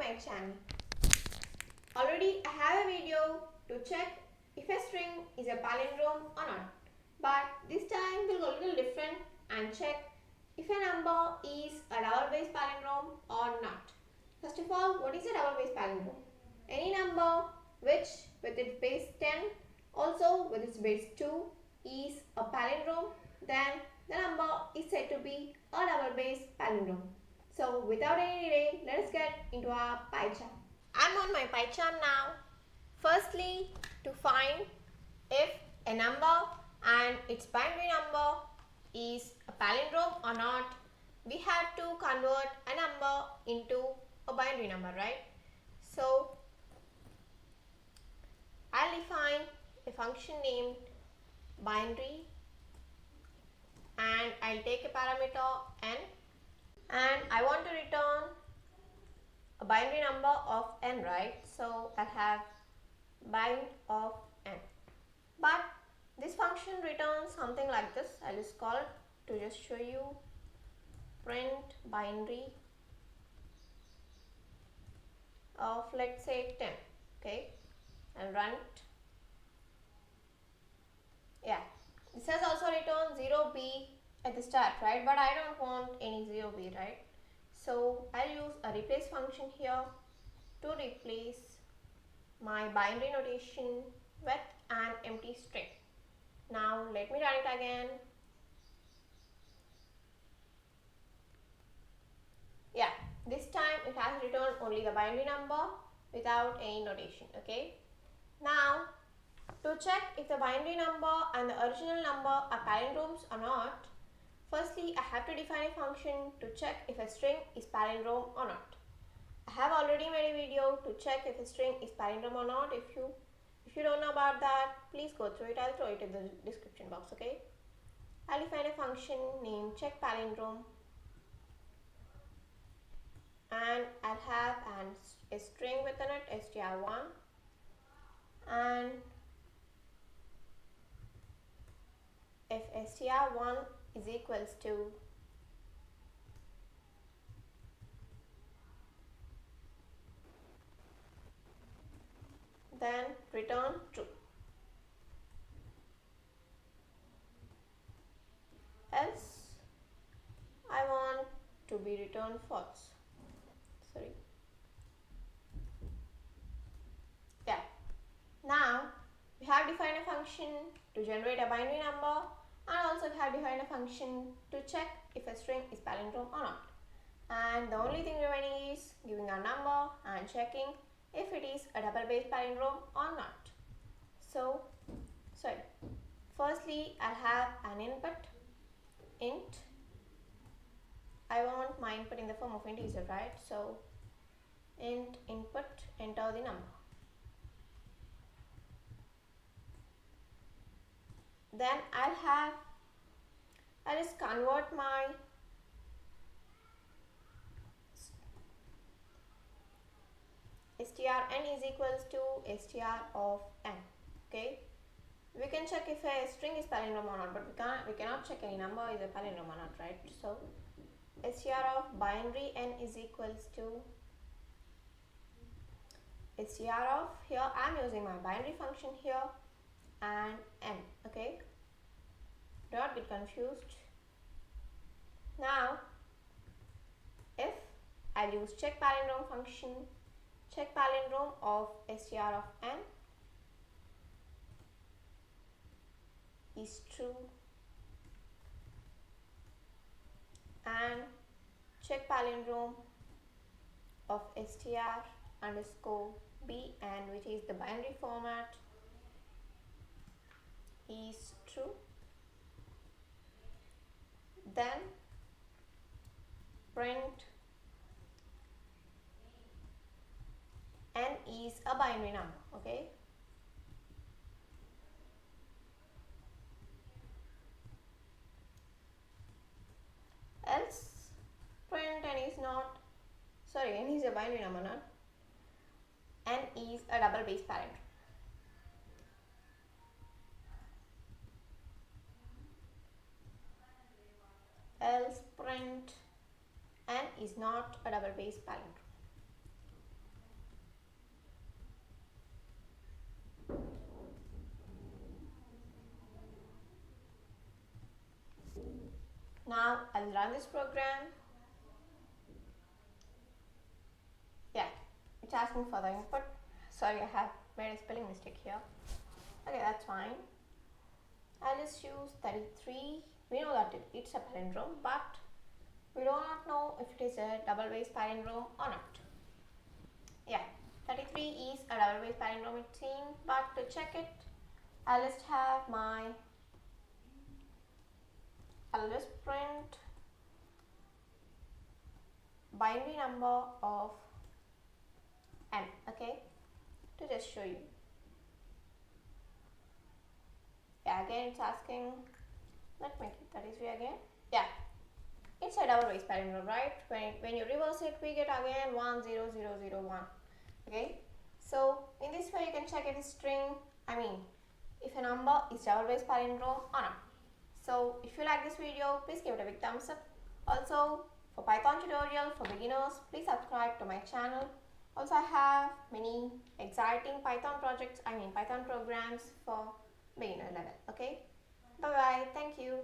my channel. Already I have a video to check if a string is a palindrome or not. But this time we'll go a little different and check if a number is a double-base palindrome or not. First of all, what is a double-base palindrome? Any number which with its base 10 also with its base 2 is a palindrome, then the number is said to be a double-base palindrome. So without any delay, let us get into our pie chart. I'm on my pie chart now. Firstly, to find if a number and its binary number is a palindrome or not, we have to convert a number into a binary number, right? So I'll define a function named binary and I'll take a parameter n and I want to return a binary number of n, right? So I'll have bind of n. But this function returns something like this. I'll just call it to just show you. Print binary of, let's say, 10. Okay, and run it. Yeah, this has also returned 0b at the start, right? But I don't want any 0b, right? So I'll use a replace function here to replace my binary notation with an empty string. Now let me run it again. Yeah, this time it has returned only the binary number without any notation. Okay, now to check if the binary number and the original number are palindromes or not, firstly I have to define a function to check if a string is palindrome or not. I have already made a video to check if a string is palindrome or not. If you don't know about that, please go through it. I'll throw it in the description box. Okay, I'll define a function named check palindrome and I'll have a string within it, str1, and if str1 is equals to then return true, else I want to be returned false. Sorry. Yeah. Now we have defined a function to generate a binary number and also we have defined a function to check if a string is palindrome or not. And the only thing remaining is giving a number and checking if it is a double-base palindrome or not. So, firstly I'll have an input int. I want my input in the form of integer, right? So int input, enter the number. Then I'll just convert my strn is equals to str of n. Okay, we can check if a string is palindrome or not, but we cannot check any number is a palindrome or not, right? So str of binary n is equals to str of, here I'm using my binary function here, and n. Okay, do not get confused. Now if I'll use check palindrome function, check palindrome of str of n is true and check palindrome of str underscore bn, which is the binary format, is true. Then print n is a binary number. Okay, else print n is not, sorry, n is a binary number, not n is a double-base palindrome. Else print n is not a double-base palindrome. Now I'll run this program. Yeah, it's asking for the input. Sorry, I have made a spelling mistake here. Okay, that's fine. I'll just use 33. We know that it's a palindrome, but we do not know if it is a double-base palindrome or not. Yeah, 33 is a double-base palindrome it seems, but to check it, I'll just print binary number of m, okay, to just show you. Yeah, again it's asking, let's make it 33 again. Yeah, it's a double-base palindrome, right? When you reverse it, we get again 1 0 0 0 1. Okay, so in this way you can check if a string, if a number is double-base palindrome or not. So if you like this video, please give it a big thumbs up. Also, for Python tutorial for beginners, please subscribe to my channel. Also, I have many exciting Python projects, Python programs for beginner level. Okay, bye bye, thank you.